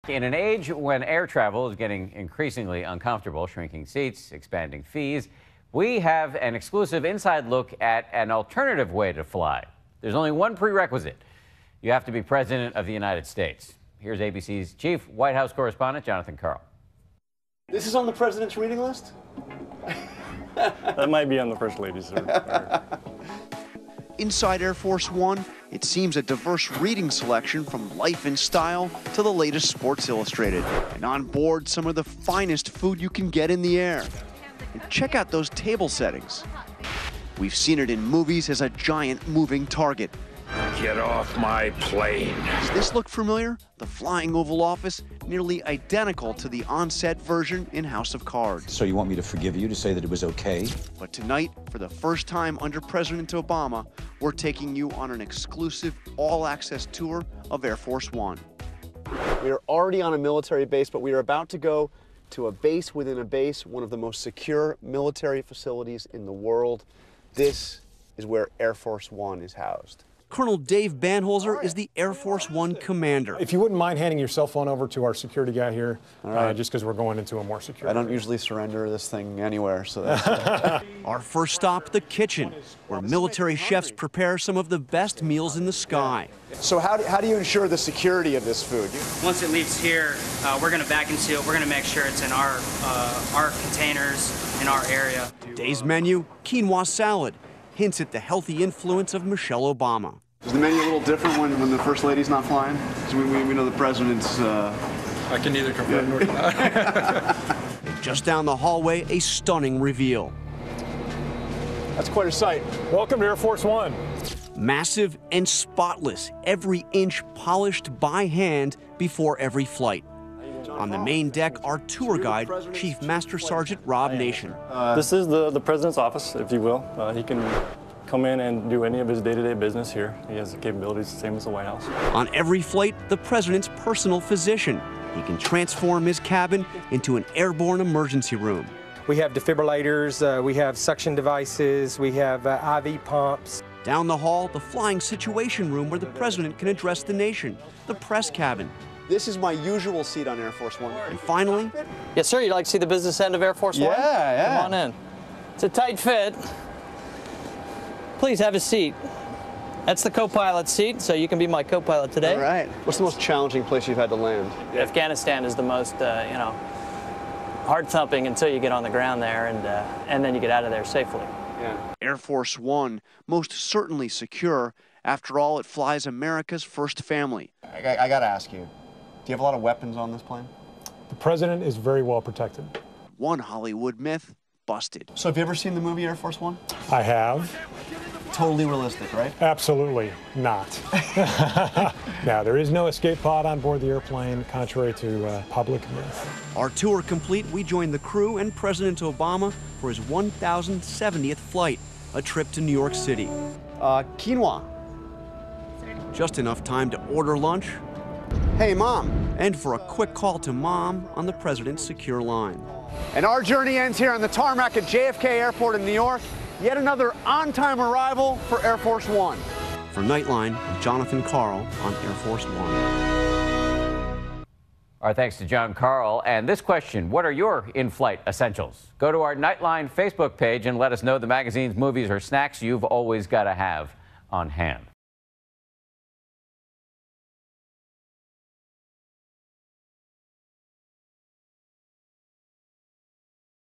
In an age when air travel is getting increasingly uncomfortable, shrinking seats, expanding fees, we have an exclusive inside look at an alternative way to fly. There's only one prerequisite. You have to be President of the United States. Here's ABC's chief White House correspondent, Jonathan Karl. This is on the president's reading list? That might be on the First Lady's. Inside Air Force One, it seems a diverse reading selection from Life and Style to the latest Sports Illustrated. And on board, some of the finest food you can get in the air. And check out those table settings. We've seen it in movies as a giant moving target. Get off my plane. Does this look familiar? The flying Oval Office, nearly identical to the on-set version in House of Cards. So you want me to forgive you, to say that it was okay? But tonight, for the first time under President Obama, we're taking you on an exclusive all-access tour of Air Force One. We are already on a military base, but we are about to go to a base within a base, one of the most secure military facilities in the world. This is where Air Force One is housed. Colonel Dave Banholzer is the Air Force One commander. If you wouldn't mind handing your cell phone over to our security guy here, just because we're going into a more secure I don't usually surrender this thing anywhere, so that's Our first stop, the kitchen, where military chefs prepare some of the best meals in the sky. So how do you ensure the security of this food? Once it leaves here, we're going to vacuum seal. We're going to make sure it's in our containers in our area. Today's menu, quinoa salad, hints at the healthy influence of Michelle Obama. Is the menu a little different when the First Lady's not flying? Because we know the President's... I can neither confirm nor deny. Just down the hallway, a stunning reveal. That's quite a sight. Welcome to Air Force One. Massive and spotless, every inch polished by hand before every flight. On the main deck, our tour guide, Chief Master Sergeant Rob Nation. This is the President's office, if you will. He can come in and do any of his day-to-day business here. He has the capabilities the same as the White House. On every flight, the President's personal physician. He can transform his cabin into an airborne emergency room. We have defibrillators, we have suction devices, we have IV pumps. Down the hall, the flying situation room where the President can address the nation, the press cabin. This is my usual seat on Air Force One. And finally... Yes, sir. You'd like to see the business end of Air Force One? Yeah. Come on in. It's a tight fit. Please have a seat. That's the co-pilot seat, so you can be my co-pilot today. All right. What's the most challenging place you've had to land? Afghanistan is the most, hard thumping until you get on the ground there, and then you get out of there safely. Yeah. Air Force One, most certainly secure. After all, it flies America's first family. I got to ask you, do you have a lot of weapons on this plane? The President is very well protected. One Hollywood myth busted. So have you ever seen the movie Air Force One? I have. Totally realistic, right? Absolutely not. Now, there is no escape pod on board the airplane, contrary to public myth. Our tour complete, we join the crew and President Obama for his 1070th flight, a trip to New York City. Quinoa. Just enough time to order lunch. Hey, Mom. And for a quick call to Mom on the President's secure line. And our journey ends here on the tarmac at JFK Airport in New York. Yet another on-time arrival for Air Force One. For Nightline, I'm Jonathan Karl on Air Force One. Our thanks to John Karl. And this question, what are your in-flight essentials? Go to our Nightline Facebook page and let us know the magazines, movies, or snacks you've always got to have on hand.